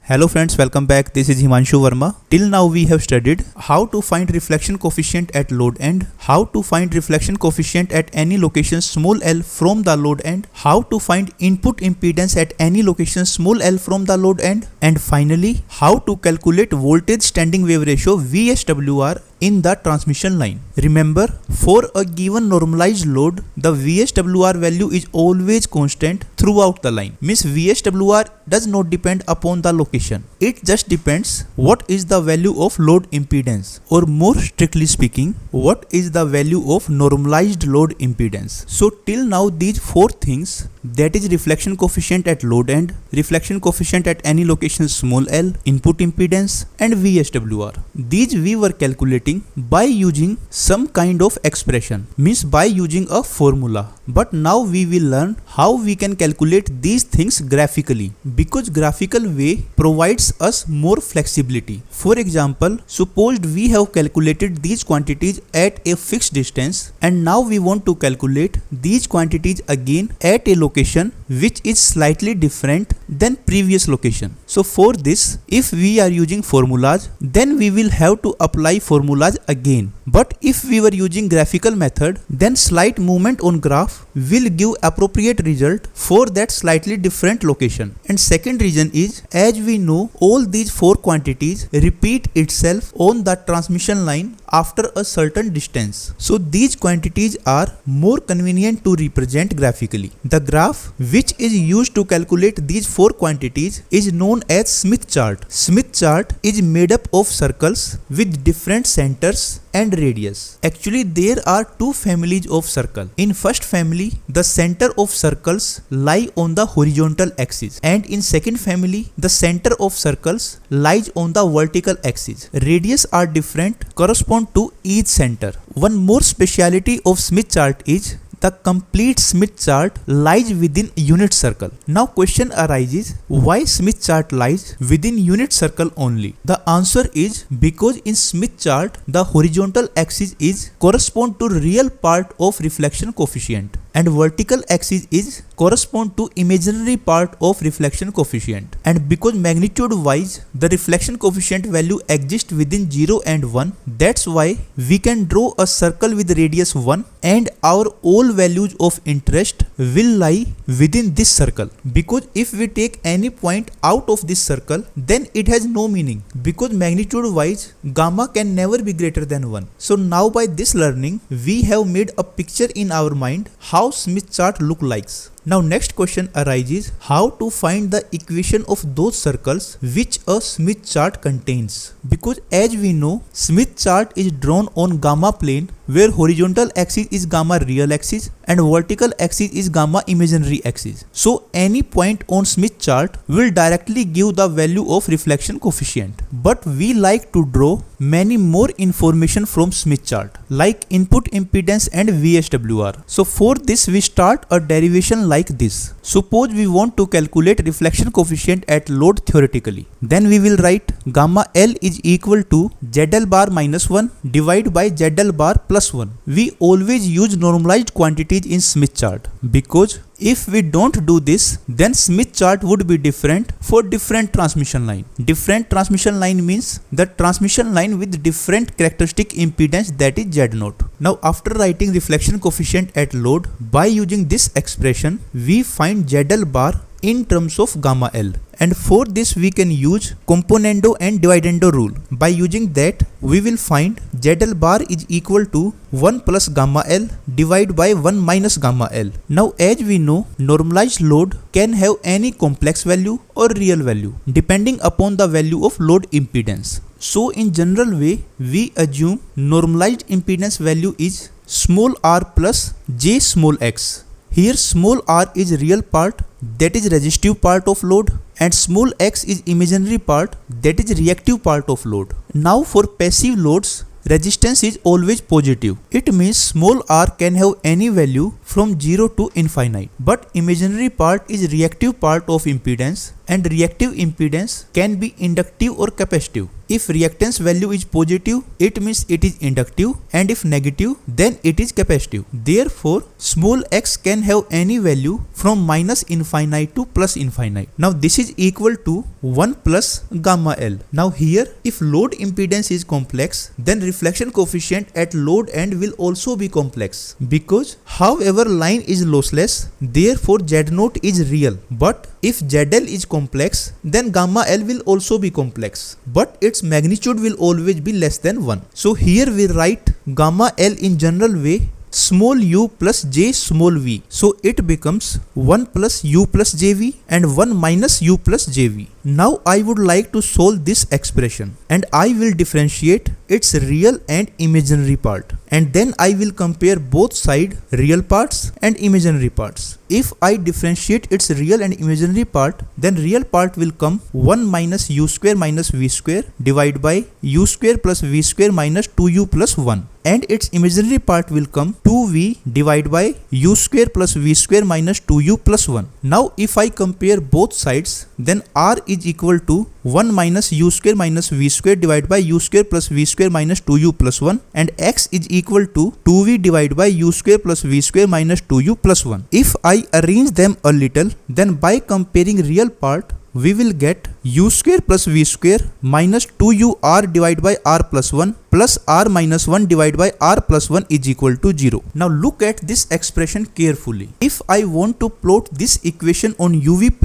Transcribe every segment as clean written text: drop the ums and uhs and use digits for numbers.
Hello friends, welcome back. This is Himanshu Verma. Till now we have studied how to find reflection coefficient at load end, how to find reflection coefficient at any location small l from the load end, how to find input impedance at any location small l from the load end, and finally how to calculate voltage standing wave ratio VSWR in the transmission line. Remember, for a given normalized load, the VSWR value is always constant throughout the line. Means VSWR does not depend upon the location. It just depends what is the value of load impedance, or more strictly speaking, what is the value of normalized load impedance. So till now these four things, that is reflection coefficient at load end, reflection coefficient at any location small l, input impedance and VSWR. These we were calculating by using some kind of expression, means by using a formula. But now we will learn how we can calculate these things graphically, because graphical way provides us more flexibility. For example, suppose we have calculated these quantities at a fixed distance and now we want to calculate these quantities again at a location which is slightly different than previous location. So for this, if we are using formulas, then we will have to apply formulas again. But if we were using graphical method, then slight movement on graph will give appropriate result for that slightly different location. And second reason is, as we know, all these four quantities repeat itself on the transmission line after a certain distance. So these quantities are more convenient to represent graphically. The graph which is used to calculate these four quantities is known as Smith chart. Smith chart is made up of circles with different centers and radius. Actually, there are two families of circle. In first family, the center of circles lie on the horizontal axis, and in second family, the center of circles lies on the vertical axis. Radius are different, correspond to each center. One more speciality of Smith chart is the complete Smith chart lies within unit circle. Now question arises, why Smith chart lies within unit circle only? The answer is because in Smith chart the horizontal axis is correspond to real part of reflection coefficient and vertical axis is correspond to imaginary part of reflection coefficient. And because magnitude wise the reflection coefficient value exists within 0 and 1, that's why we can draw a circle with radius 1 and our all values of interest will lie within this circle. Because if we take any point out of this circle, then it has no meaning, because magnitude wise gamma can never be greater than 1. So now by this learning we have made a picture in our mind how Smith chart look likes. Now next question arises, how to find the equation of those circles which a Smith chart contains. Because as we know, Smith chart is drawn on gamma plane where horizontal axis is gamma real axis and vertical axis is gamma imaginary axis. So any point on Smith chart will directly give the value of reflection coefficient. But we like to draw many more information from Smith chart like input impedance and VSWR. So for this we start a derivation like this. Suppose we want to calculate reflection coefficient at load theoretically. Then we will write gamma L is equal to ZL bar minus 1 divided by ZL bar plus 1. We always use normalized quantities in Smith chart, because if we don't do this, then Smith chart would be different for different transmission line. Different transmission line means the transmission line with different characteristic impedance, that is Z0. Now after writing reflection coefficient at load, by using this expression, we find ZL bar in terms of gamma L. And for this we can use componendo and dividendo rule. By using that, we will find ZL bar is equal to 1 plus gamma L divided by 1 minus gamma L. Now as we know, normalized load can have any complex value or real value depending upon the value of load impedance. So in general way, we assume normalized impedance value is small r plus j small x. Here small r is real part, that is resistive part of load, and small x is imaginary part, that is reactive part of load. Now for passive loads, resistance is always positive. It means small r can have any value from 0 to infinite. But imaginary part is reactive part of impedance, and reactive impedance can be inductive or capacitive. If reactance value is positive, it means it is inductive, and if negative, then it is capacitive. Therefore, small x can have any value from minus infinite to plus infinite. Now this is equal to 1 plus gamma L. Now here, if load impedance is complex, then reflection coefficient at load end will also be complex, because however line is lossless, therefore Z0 is real. But if ZL is complex, then gamma L will also be complex, but its magnitude will always be less than 1. So here we write gamma L in general way, small u plus j small v. So it becomes 1 plus u plus jv and 1 minus u plus jv. Now I would like to solve this expression, and I will differentiate its real and imaginary part, and then I will compare both side real parts and imaginary parts. If I differentiate its real and imaginary part, then real part will come 1 minus u square minus v square divided by u square plus v square minus 2u plus 1, and its imaginary part will come 2v divided by u square plus v square minus 2u plus 1. Now if I compare both sides, then r is equal to 1 minus u square minus v square divided by u square plus v square minus 2u plus 1, and x is equal to 2v divided by u square plus v square minus 2u plus 1. If I arrange them a little, then by comparing real part, we will get u square plus v square minus 2ur divided by r plus 1 plus r minus 1 divided by r plus 1 is equal to 0. Now look at this expression carefully. If I want to plot this equation on UV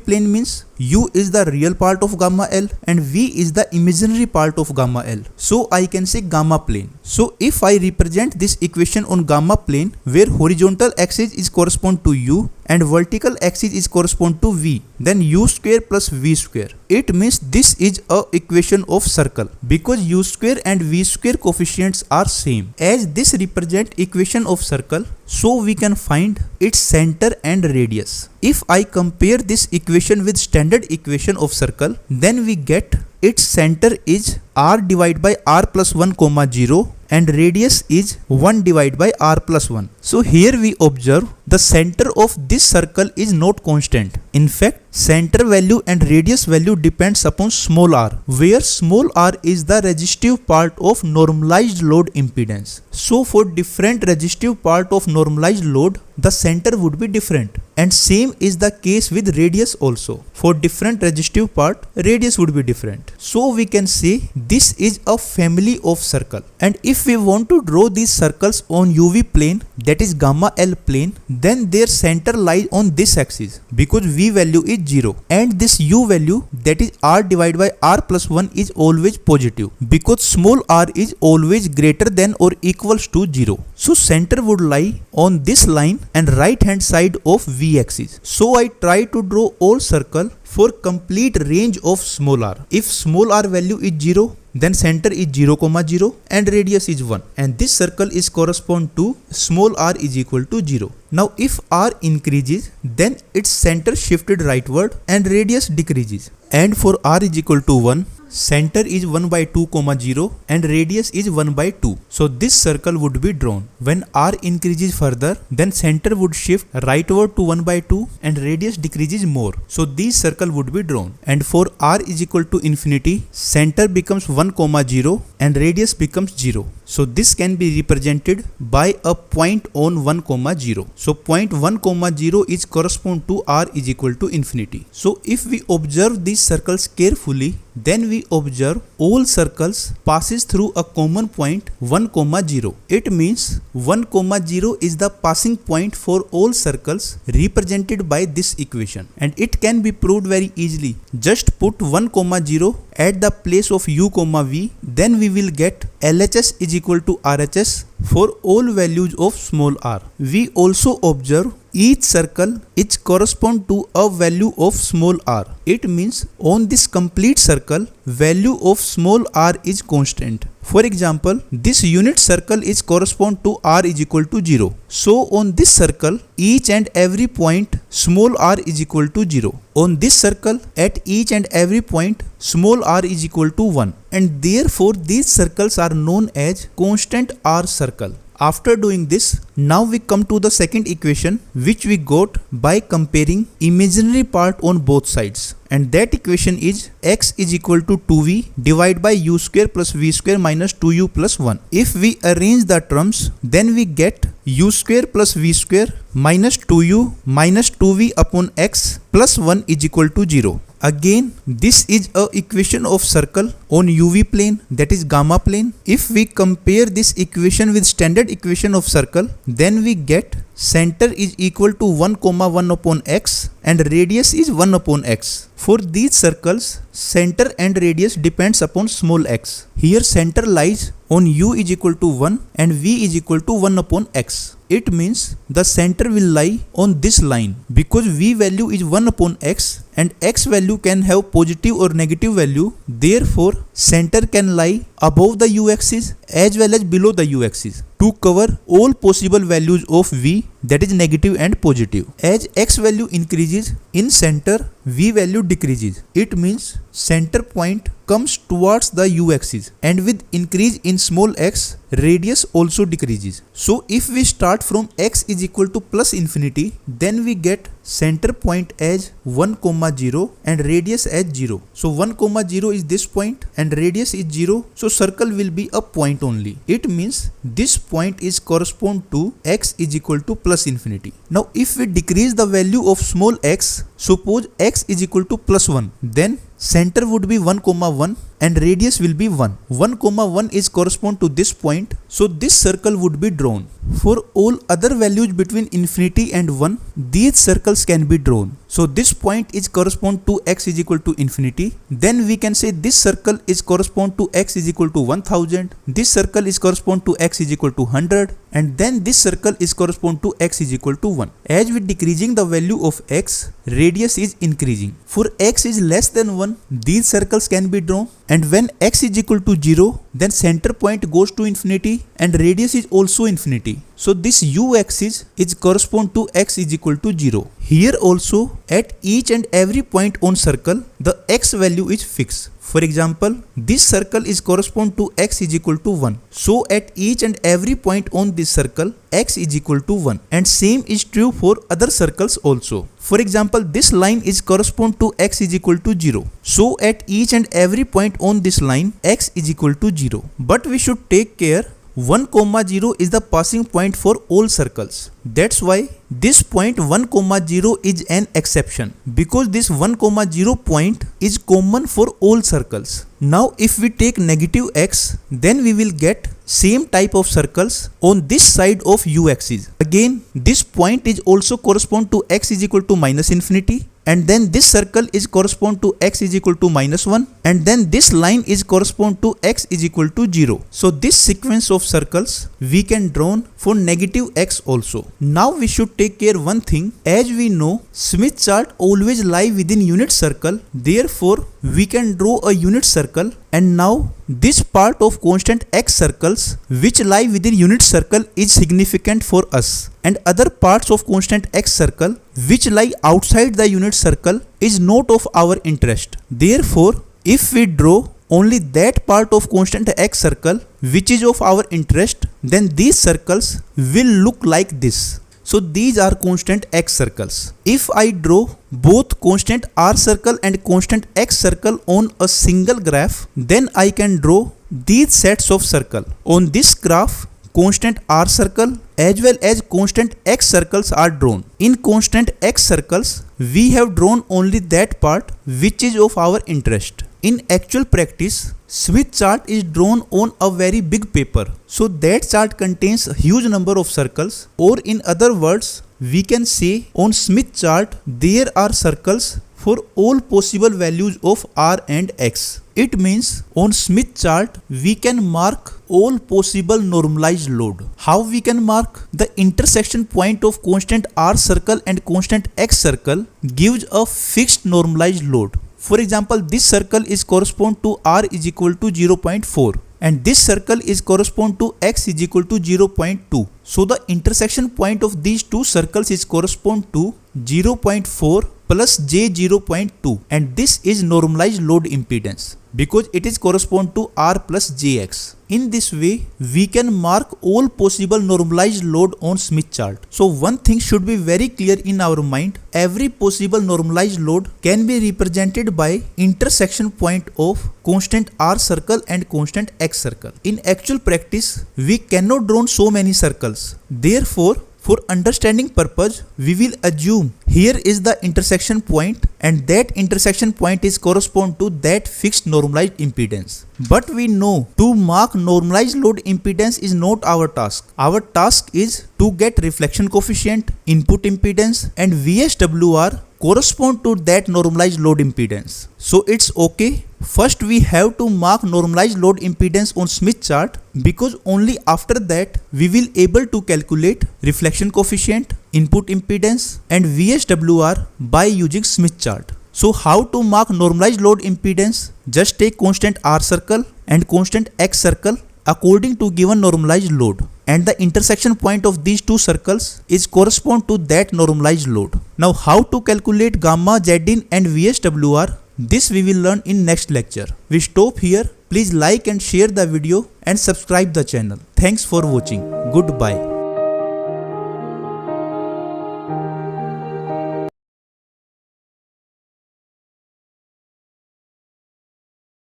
plane means u is the real part of gamma L and v is the imaginary part of gamma L. So I can say gamma plane. So if I represent this equation on gamma plane, where horizontal axis is correspond to u and vertical axis is correspond to v, then u square plus v square. It means this is a equation of circle, because u square and v square coefficients are same. As this represent equation of circle, so we can find its center and radius. If I compare this equation with standard equation of circle, then we get its center is r divided by r plus 1 comma 0 and radius is 1 divided by r plus 1. So here we observe the center of this circle is not constant. In fact, center value and radius value depends upon small r, where small r is the resistive part of normalized load impedance. So for different resistive part of normalized load, the center would be different, and same is the case with radius also. For different resistive part, radius would be different. So we can say this is a family of circle, and if we want to draw these circles on UV plane, that is gamma L plane, then their center lies on this axis, because v value is 0 and this u value, that is r divided by r plus 1, is always positive, because small r is always greater than or equals to 0. So center would lie on this line and right hand side of v axis. So I try to draw all circle for complete range of small r. If small r value is 0, then center is 0, 0 and radius is 1, and this circle is correspond to small r is equal to 0. Now if r increases, then its center shifted rightward and radius decreases, and for r is equal to 1, center is 1 by 2, 0 and radius is 1 by 2. So this circle would be drawn. When r increases further, then center would shift rightward to 1 by 2 and radius decreases more. So this circle would be drawn. And for r is equal to infinity, center becomes 1, 0 and radius becomes 0. So this can be represented by a point on 1, 0. So point 1, 0 is correspond to r is equal to infinity. So if we observe these circles carefully, then we observe all circles passes through a common point 1, 0. It means 1, 0 is the passing point for all circles represented by this equation, and it can be proved very easily. Just put 1, 0 at the place of u, v, then we will get LHS is equal to RHS for all values of small r. We also observe each circle is correspond to a value of small r. It means on this complete circle, value of small r is constant. For example, this unit circle is correspond to r is equal to 0. So on this circle, each and every point small r is equal to 0. On this circle, at each and every point small r is equal to 1, and therefore these circles are known as constant r circle. After doing this, now we come to the second equation which we got by comparing imaginary part on both sides. And that equation is x is equal to 2v divided by u square plus v square minus 2u plus 1. If we arrange the terms, then we get u square plus v square minus 2u minus 2v upon x plus 1 is equal to 0. Again, this is a equation of circle on UV plane, that is gamma plane. If we compare this equation with standard equation of circle, then we get center is equal to 1 comma 1 upon x and radius is 1 upon x. For these circles, center and radius depends upon small x. Here center lies on u is equal to 1 and v is equal to 1 upon x. It means the center will lie on this line because v value is 1 upon x and x value can have positive or negative value. Therefore, center can lie above the u-axis as well as below the u-axis to cover all possible values of v, that is negative and positive. As x value increases in center, v value decreases. It means center point comes towards the u-axis, and with increase in small x, radius also decreases. So if we start from x is equal to plus infinity, then we get center point as 1 comma 0 and radius as 0. So 1 comma 0 is this point and radius is 0. So circle will be a point only. It means this point is correspond to x is equal to plus infinity. Now if we decrease the value of small x, suppose x is equal to plus 1, then center would be 1 comma 1 and radius will be 1. 1 comma 1 is correspond to this point. So this circle would be drawn. For all other values between infinity and 1, these circles can be drawn. So this point is correspond to x is equal to infinity. Then we can say this circle is correspond to x is equal to 1000. This circle is correspond to x is equal to 100. And then this circle is correspond to x is equal to 1. As with decreasing the value of x, radius is increasing. For x is less than 1, these circles can be drawn. And when x is equal to 0, then center point goes to infinity and radius is also infinity. So this u-axis is correspond to x is equal to 0. Here also, at each and every point on circle, the x value is fixed. For example, this circle is correspond to x is equal to 1. So at each and every point on this circle, x is equal to 1. And same is true for other circles also. For example, this line is correspond to x is equal to 0. So at each and every point on this line, x is equal to 0. But we should take care, 1 comma 0 is the passing point for all circles. That's why this point 1 comma 0 is an exception, because this 1 comma 0 point is common for all circles. Now if we take negative x, then we will get same type of circles on this side of u-axis. Again, this point is also correspond to x is equal to minus infinity. And then this circle is correspond to x is equal to minus 1. And then this line is correspond to x is equal to 0. So this sequence of circles we can draw for negative x also. Now we should take care one thing. As we know, Smith chart always lie within unit circle. Therefore, we can draw a unit circle. And now this part of constant x circles which lie within unit circle is significant for us. And other parts of constant x circle which lie outside the unit circle is not of our interest. Therefore, if we draw only that part of constant x circle which is of our interest, then these circles will look like this. So these are constant x circles. If I draw both constant r circle and constant x circle on a single graph, then I can draw these sets of circle. On this graph, constant r circle as well as constant x circles are drawn. In constant x circles, we have drawn only that part which is of our interest. In actual practice, Smith chart is drawn on a very big paper. So that chart contains a huge number of circles, or in other words, we can say on Smith chart there are circles for all possible values of r and x. It means on Smith chart we can mark all possible normalized load. How we can mark? The intersection point of constant r circle and constant x circle gives a fixed normalized load. For example, this circle is correspond to r is equal to 0.4 and this circle is correspond to x is equal to 0.2. So the intersection point of these two circles is correspond to 0.4 plus J0.2, and this is normalized load impedance because it is correspond to R plus Jx. In this way, we can mark all possible normalized load on Smith chart. So one thing should be very clear in our mind. Every possible normalized load can be represented by intersection point of constant R circle and constant X circle. In actual practice, we cannot draw so many circles. Therefore, for understanding purpose, we will assume here is the intersection point and that intersection point is correspond to that fixed normalized impedance. But we know to mark normalized load impedance is not our task. Our task is to get reflection coefficient, input impedance and VSWR correspond to that normalized load impedance. So it's okay. First we have to mark normalized load impedance on Smith chart because only after that we will able to calculate reflection coefficient, input impedance and VSWR by using Smith chart. So how to mark normalized load impedance? Just take constant R circle and constant X circle according to given normalized load, and the intersection point of these two circles is correspond to that normalized load. Now how to calculate gamma, Zin and VSWR? This we will learn in next lecture. We stop here. Please like and share the video and subscribe the channel. Thanks for watching. Goodbye.